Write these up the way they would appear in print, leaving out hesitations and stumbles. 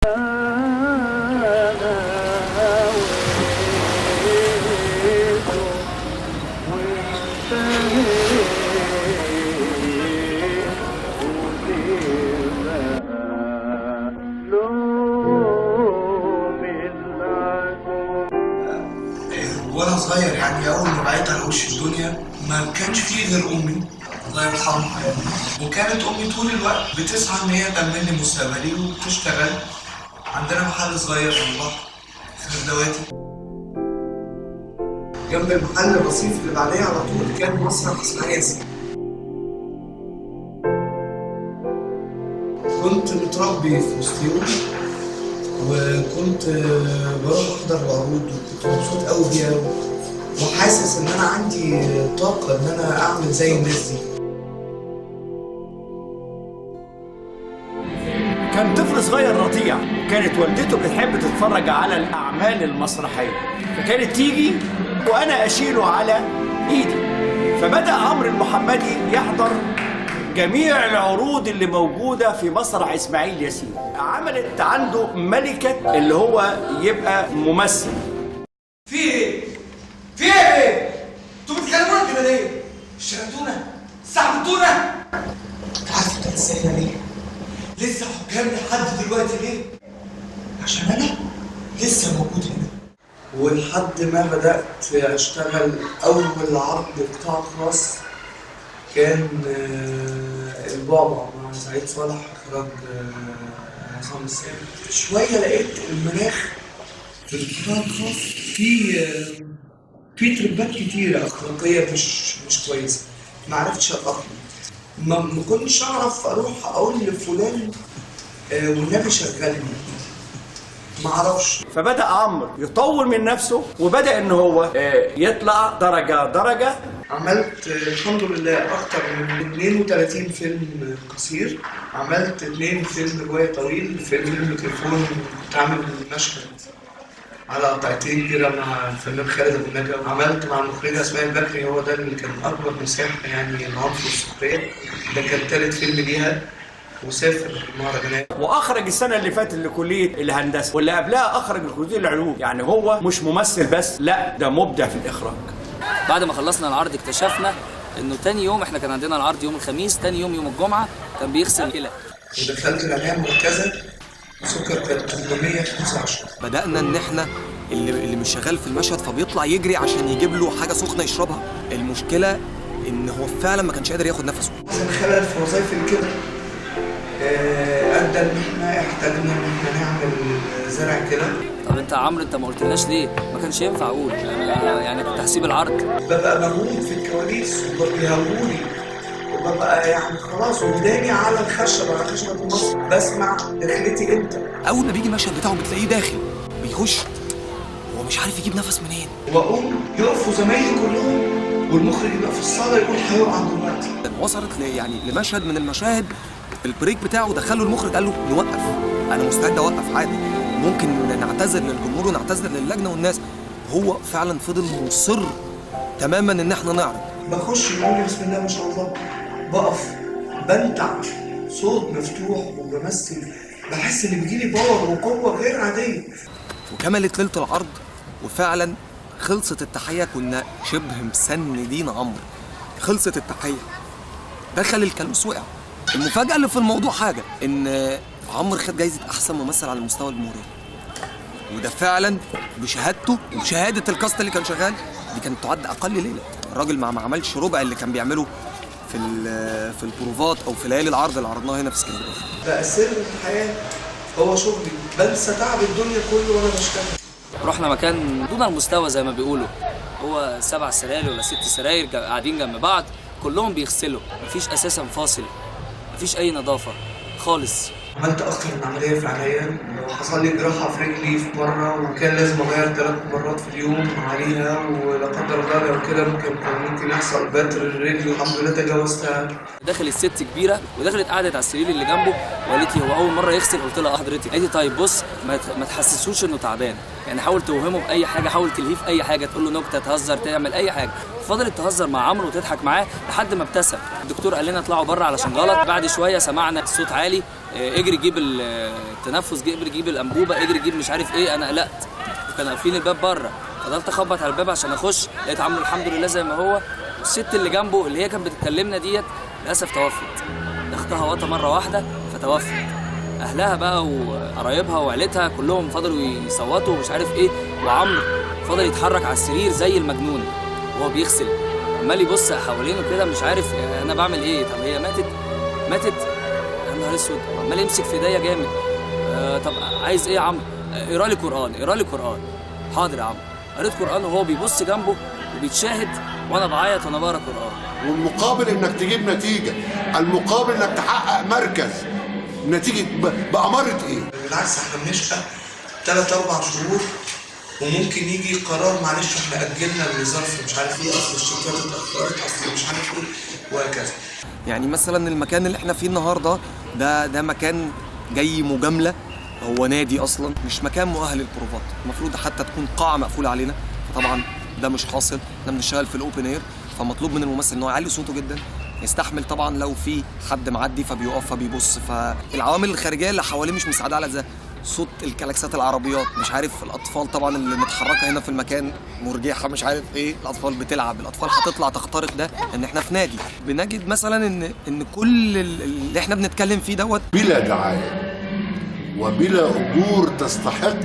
وانا صغير يعني اول ما بعيت على وش الدنيا ما كانش فيه غير امي الله يرحمها يعني. وكانت امي طول الوقت بتسعى ان هي تأمن لي مستقبلي وبتشتغل. عندنا محل صغير على البحر في دواتي. جنب المحل الرصيف اللي بعديه على طول كان مسرح اسماعيل ياسين. كنت متربي في وسطيهم وكنت بروح احضر العروض وكنت مبسوط قوي بيها وحاسس ان انا عندي طاقه ان انا اعمل زي الناس دي. كان طفل صغير رضيع وكانت والدته بتحب تتفرج على الاعمال المسرحيه فكانت تيجي وانا اشيله على ايدي. فبدا عمرو المحمدي يحضر جميع العروض اللي موجودة في مسرح إسماعيل ياسين. عملت عنده ملكة اللي هو يبقى ممثل. في ايه؟ في ايه؟ انتوا بتكلمونا كده ليه؟ شغلتونا؟ استعبدتونا؟ انت عارف انت لسه هنا ليه؟ لسه حكام لحد دلوقتي ليه؟ عشان انا لسه موجود هنا. ولحد ما بدأت اشتغل أول عرض قطاع خاص كان البعبع مع سعيد صالح اخراج عصام السامي. شويه لقيت المناخ في القطاع الخاص في تربات كتيره اخلاقيه مش كويسه. ما عرفتش اتاقلم. ما كنتش اعرف اروح اقول لفلان والنبي شغلني. ما اعرفش. فبدأ عمرو يطور من نفسه وبدأ ان هو يطلع درجة درجة. عملت الحمد لله اكتر من 32 فيلم قصير. عملت 2 فيلم رواية طويل. فيلم تليفون كنت عامل مشهد على قطعتين كده مع الفنان خالد ابو النجا. عملت مع المخرجة اسماء البكري، هو ده اللي كان اكبر مساحة يعني العنف والسخرية. ده كان 3 فيلم ليها وسافر المهرجانات. واخرج السنه اللي فاتت لكليه الهندسه واللي قبلها اخرج لكليه العلوم. يعني هو مش ممثل بس، لا ده مبدع في الاخراج. بعد ما خلصنا العرض اكتشفنا انه تاني يوم احنا كان عندنا العرض يوم الخميس، تاني يوم الجمعه كان بيغسل كلى. ودخلت العنايه المركزه سكر كانت 815. بدأنا ان احنا اللي مش شغال في المشهد فبيطلع يجري عشان يجيب له حاجه سخنه يشربها. المشكله ان هو فعلا ما كانش قادر ياخد نفسه. خلل في وظائف الكلى ادى ان احنا احتاجنا ان احنا نعمل زرع كده. طب انت يا عمرو انت ما قلتلناش ليه؟ ما كانش ينفع اقول يعني كنت هسيب العرض. ببقى موجود في الكواليس وبيهولوني وببقى يعني خلاص وداني على الخشبه على خشبه المصر بسمع دخلتي امتى. اول ما بيجي المشهد بتاعه بتلاقيه داخل بيخش هو مش عارف يجيب نفس منين. واقوم يقفوا زمايلي كلهم والمخرج يبقى في الصاله يقول هيقع دلوقتي. وصلت يعني لمشهد من المشاهد البريك بتاعه دخله المخرج قال له نوقف، انا مستعد اوقف عادي، ممكن نعتذر للجمهور ونعتذر للجنه والناس. هو فعلا فضل مصر تماما ان احنا نعرض. بخش بقول بسم الله ما شاء الله، بقف بنتع صوت مفتوح وبمثل، بحس ان بيجيلي باور وقوه غير عاديه. وكملت ليله العرض وفعلا خلصت التحيه. كنا شبه مسندين عمرو. خلصت التحيه دخل الكالوس وقع. المفاجأة اللي في الموضوع حاجة إن عمرو خد جايزة أحسن ممثل على مستوى الجمهورية، وده فعلا بشهادته وبشهادة الكاست اللي كان شغال. دي كانت تعد أقل ليلة. الراجل ما عملش ربع اللي كان بيعمله في البروفات أو في ليالي العرض اللي عرضناها هنا في اسكندرية. بقى سر الحياة هو شغلي، بنسى تعب الدنيا كله وأنا بشتغل. رحنا مكان دون المستوى زي ما بيقولوا، هو 7 سراير ولا 6 سراير قاعدين جنب بعض كلهم بيغسلوا، مفيش أساسا فاصل، مفيش أي نظافة خالص. عملت أكتر من عملية في عينيا، وحصل لي جراحة في رجلي في مرة وكان لازم أغير 3 مرات في اليوم عليها، ولا قدر الله لو كده ممكن يحصل بتر الرجل، والحمد لله تجاوزتها. دخلت ست كبيرة ودخلت قعدت على السرير اللي جنبه وقالت لي هو أول مرة يغسل؟ قلت لها حضرتك. قالت لي طيب بص ما تحسسوش إنه تعبان، يعني حاول توهمه باي حاجه، حاول تلهيه في اي حاجه، تقول له نكته، تهزر، تعمل اي حاجه. فضلت تهزر مع عمرو وتضحك معاه لحد ما ابتسم. الدكتور قال لنا اطلعوا بره علشان غلط. بعد شويه سمعنا الصوت عالي، اجري جيب التنفس، اجري جيب الانبوبه، اجري جيب مش عارف ايه. انا قلقت، كانوا قافلين الباب بره، فضلت اخبط على الباب عشان اخش، لقيت عمرو الحمد لله زي ما هو. والست اللي جنبه اللي هي كانت بتكلمنا ديت للاسف توفت، اختها وطى مره واحده فتوفت. اهلها بقى وقرايبها وعيلتها كلهم فضلوا يصوتوا ومش عارف ايه، وعمرو فضل يتحرك على السرير زي المجنون وهو بيغسل، عمال يبص حوالينه كده مش عارف انا بعمل ايه. طب هي ماتت يا نهار اسود. عمال يمسك في ايديا جامد. طب عايز ايه يا عمرو؟ اقرا لي قران. حاضر يا عمرو. قريت قران وهو بيبص جنبه وبيتشاهد وانا بعيط وانا بقرا قران. والمقابل انك تجيب نتيجه، المقابل انك تحقق مركز. نتيجه بأمارة ايه؟ بالعكس احنا بنشقى 3-4 شهور وممكن يجي قرار معلش احنا اجلنا لظرف مش عارف ايه، اصل الشركات اتاخرت، اصل مش عارف ايه وهكذا. يعني مثلا المكان اللي احنا فيه النهارده ده مكان جاي مجامله، هو نادي اصلا مش مكان مؤهل للبروفات، المفروض حتى تكون قاعه مقفوله علينا، فطبعا ده مش حاصل. احنا بنشتغل في الاوبن اير، فمطلوب من الممثل ان هو يعلي صوته جدا، يستحمل طبعا لو في حد معدي فبيقف فبيبص، فالعوامل الخارجيه اللي حواليه مش مساعده على ده. صوت الكلاكسات العربيات، مش عارف الاطفال طبعا اللي متحركه هنا في المكان مرجحه، مش عارف ايه، الاطفال بتلعب، الاطفال هتطلع تخترق ده، ان احنا في نادي. بنجد مثلا ان كل اللي احنا بنتكلم فيه دوت بلا دعايه وبلا اجور تستحق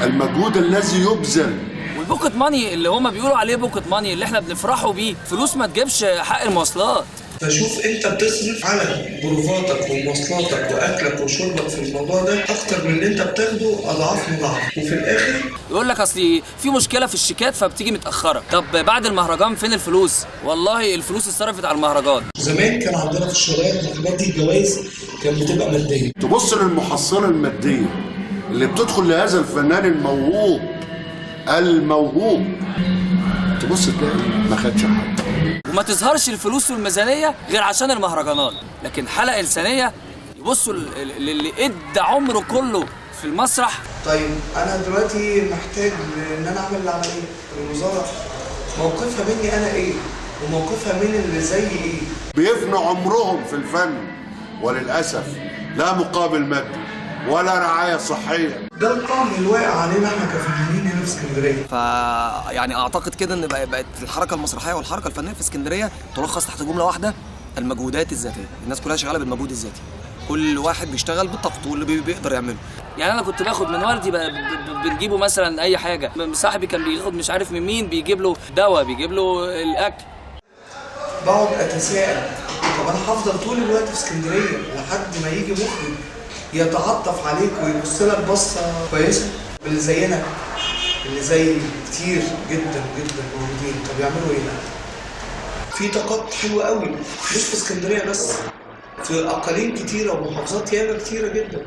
المجهود الذي يبذل. والبوكت ماني اللي هما بيقولوا عليه بوكت ماني اللي احنا بنفرحوا بيه، فلوس ما تجيبش حق المواصلات. فشوف انت بتصرف على بروفاتك ومواصلاتك واكلك وشربك في الموضوع ده اكتر من اللي انت بتاخده اضعاف مضاعفه، وفي الاخر يقول لك اصل في مشكله في الشيكات فبتيجي متاخره. طب بعد المهرجان فين الفلوس؟ والله الفلوس اتصرفت على المهرجان. زمان كان عندنا في الشرايط الحاجات دي الجوائز كانت بتبقى ماديه. تبص للمحصله الماديه اللي بتدخل لهذا الفنان الموهوب تبص تلاقي ما خدش حاجه، وما تظهرش الفلوس والميزانيه غير عشان المهرجانات. لكن حلقه انسانيه يبصوا اللي ادى عمره كله في المسرح. طيب انا دلوقتي محتاج ان انا اعمل العمليه، الوزاره موقفها مني انا ايه وموقفها من اللي زي ايه؟ بيفنوا عمرهم في الفن وللاسف لا مقابل مادي ولا رعايه صحيه. ده القمع الواقع علينا احنا كفنانين هنا في اسكندريه. يعني اعتقد كده ان بقت الحركه المسرحيه والحركه الفنيه في اسكندريه تلخص تحت جمله واحده: المجهودات الذاتيه. الناس كلها شغاله بالمجهود الذاتي، كل واحد بيشتغل بطاقته اللي بيقدر يعمله. يعني انا كنت باخد من والدي بنجيبه مثلا اي حاجه، صاحبي كان بياخد مش عارف من مين، بيجيب له دواء، بيجيب له الاكل. بقعد اتساءل، طب انا هفضل طول الوقت في اسكندريه لحد ما يجي مخرج يتعطف عليك ويبص لك بصه كويسه؟ اللي زينا اللي زي كتير جدا جدا موجودين، طب يعملوا ايه بقى؟ في طاقات حلوه قوي مش في اسكندريه بس، في اقاليم كتيره ومحافظات ياما كتيره جدا.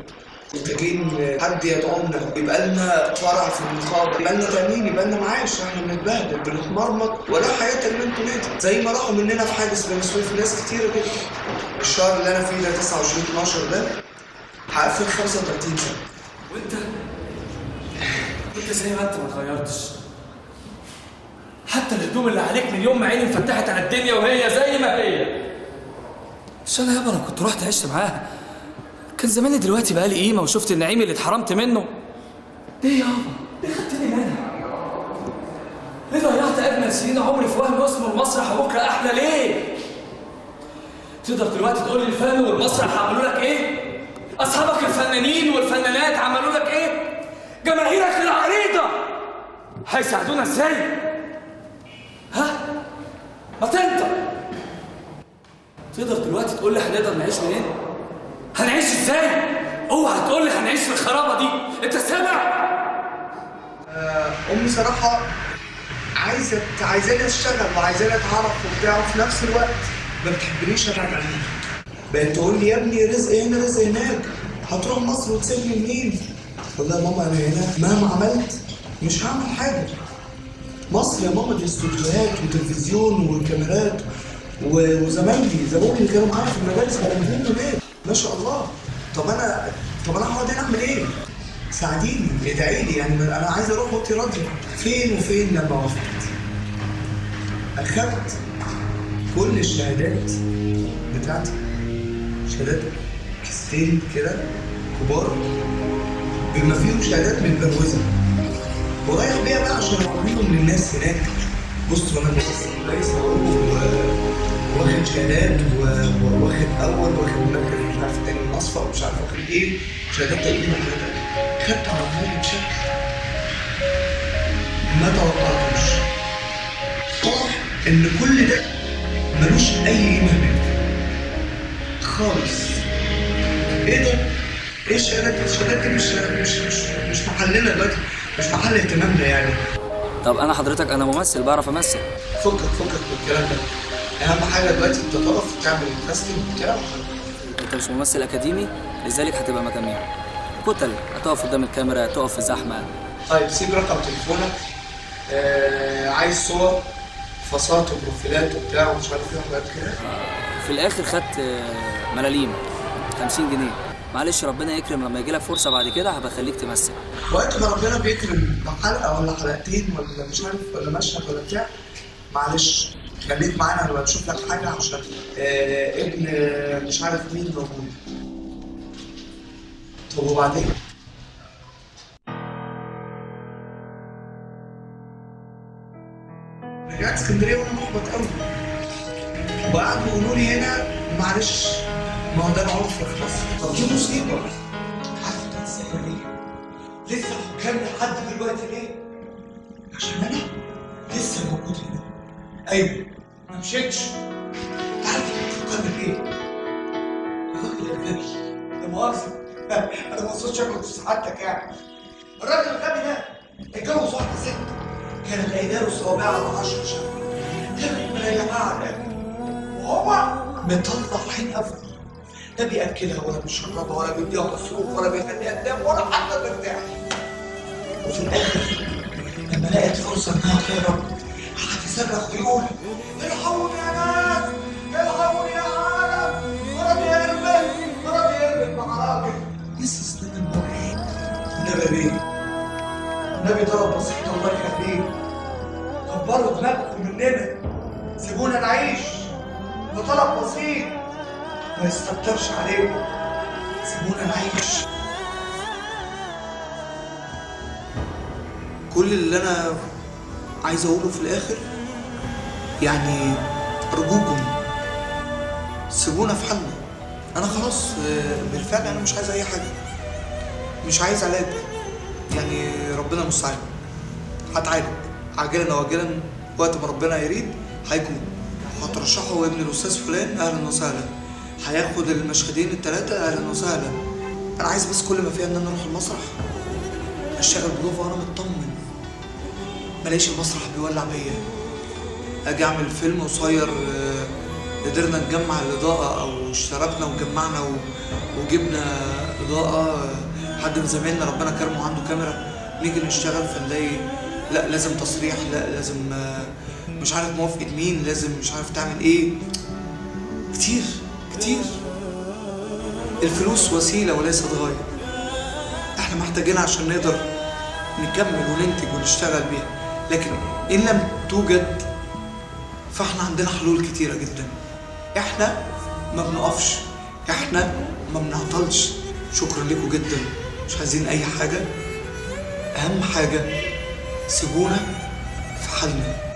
محتاجين حد يدعمنا، يبقى لنا فرع في النقابه، يبقى لنا تامين، يبقى لنا معاش. احنا بنتبهدل بنتمرمط ولا حياه لمن تنادي، زي ما راحوا مننا في حادث بني سويف ناس كتيره جدا. الشهر اللي انا فيه ده 29/12 ده هقفل 35 سنه. وانت زي ما انت ما اتغيرتش، حتى الهدوم اللي عليك من يوم ما عيني انفتحت على الدنيا وهي زي ما هي. مش انا يابا، انا كنت رحت عشت معاها كان زماني دلوقتي بقى لي قيمه وشفت النعيم اللي اتحرمت منه. ليه يابا؟ ليه خدتني منها؟ ليه ضيعت اجمل سنين عمري في وهم اسمه المسرح وبكره احلى؟ ليه؟ تقدر دلوقتي تقول لي الفن والمسرح عملوا لك ايه؟ اصحابك الفنانين والفنانات عملوا لك ايه؟ جماهيرك العريضه هيساعدونا ازاي؟ ها؟ ما تنطق. تقدر دلوقتي تقول لي هنقدر نعيش منين؟ هنعيش ازاي؟ اوعى تقول لي هنعيش في الخرابه دي، انت سامع؟ امي صراحه عايزاني اشتغل وعايزاني اتعرف وبتاع، وفي نفس الوقت ما بتحبنيش ابعد عنها. بقت تقول لي يا ابني رزق هنا رزق هناك، هتروح مصر وتسيبني منين؟ والله يا ماما انا هنا مهما عملت مش هعمل حاجه. مصر يا ماما دي استوديوهات وتلفزيون وكاميرات، وزمايلي اللي كانوا معايا في المدارس موجودين هناك ما شاء الله. طب انا هقعد هنا اعمل ايه؟ ساعديني، ادعي لي، يعني انا عايز اروح وانت راضيه. فين وفين لما وافقت. اخدت كل الشهادات بتاعتي، شهادات كيستين كده كبار بما فيهم شهادات متجوزه، ورايح بيها بقى عشان اوريهم للناس هناك. بصوا انا كويس واخد شهادات واخد اول واخد مركز مش عارف التاني من اصفر ومش عارف واخد ايه، شهادات تقريبا كده. خدت على دماغي بشكل ما توقعتوش. طلع ان كل ده ملوش اي قيمه هناك خالص. ايه ده؟ ايه الشهادات دي؟ الشهادات دي مش محلنا دلوقتي، مش محل اهتمامنا يعني. طب انا حضرتك انا ممثل بعرف امثل. فكك بالكلام ده. اهم حاجه دلوقتي انت تقف تعمل الكاستنج بتاعك. انت مش ممثل اكاديمي لذلك هتبقى مكان كتل، هتقف قدام الكاميرا، هتقف في زحمه. طيب سيب رقم تليفونك. عايز صور فصات وبروفيلات وبتاع ومش عارف ايه وحاجات كده. في الاخر خدت ملاليم 50 جنيه. معلش ربنا يكرم لما يجي لك فرصه بعد كده هبقى اخليك تمثل. وقت ما ربنا بيكرم حلقه ولا حلقتين ولا مش عارف ولا مشهد ولا بتاع، معلش خليك معانا نبقى نشوف لك حاجه عشان ابن مش عارف مين موجود. طب وبعدين؟ رجعت اسكندريه وانا محبط قوي، وقعدوا يقولوا لي هنا معلش ما هو ده العنف في مصر. طب دي مصيبه. عارف انت ازاي ليه؟ لسه حكام لحد دلوقتي ليه؟ عشان انا لسه موجود هنا. ايوه ما مشيتش. عارف انت بتفكرني بايه؟ الراجل الغبي، لا مؤاخذه انا ما اقصدش اكل في سعادتك يعني. الراجل الغبي ده اتجوز واحده ست كانت قايله له صوابعها على 10 شهر، كانت مريحاه على الاكل وهو مطلع عين افضل. لا بياكلها ولا بيشربها ولا بيديها مصروف ولا بيخليها تنام ولا حتى ترتاح. وفي الاخر لما لقت فرصه انها تهرب قعد يصرخ ويقول الحقوني يا ناس، الحقوني يا عالم، مرضي يهرب مع راجل. لسه سنين الموعد. النبي بيه، النبي طلب بسيط الله يخليه، كبروا دماغكم مننا، سيبونا نعيش. ده طلب بسيط ما يستكترش عليكم، سيبونا نعيش. كل اللي انا عايز اقوله في الاخر يعني ارجوكم سيبونا في حالنا. انا خلاص بالفعل انا مش عايز اي حاجه، مش عايز علاج يعني. ربنا المستعان. هتعالج عاجلا او اجلا وقت ما ربنا يريد هيكون. هترشحه ابن الاستاذ فلان اهلا وسهلا، هياخد المشهدين الثلاثه اهلا وسهلا. انا عايز بس كل ما فيها ان انا اروح المسرح اشتغل بروفا وانا مطمن، ملاقيش المسرح بيولع بيا. اجي اعمل فيلم قصير قدرنا نجمع الاضاءه او اشتركنا وجمعنا وجبنا اضاءه، حد من زمايلنا ربنا كرمه عنده كاميرا، نيجي نشتغل فنلاقي لا لازم تصريح، لا لازم مش عارف موافقة مين، لازم مش عارف تعمل ايه. كتير. الفلوس وسيلة وليست غاية. احنا محتاجينها عشان نقدر نكمل وننتج ونشتغل بيها، لكن ان لم توجد فاحنا عندنا حلول كتيرة جدا. احنا ما بنقفش، احنا ما بنعطلش. شكرا لكم جدا، مش عايزين اي حاجة. اهم حاجة سيبونا في حالنا.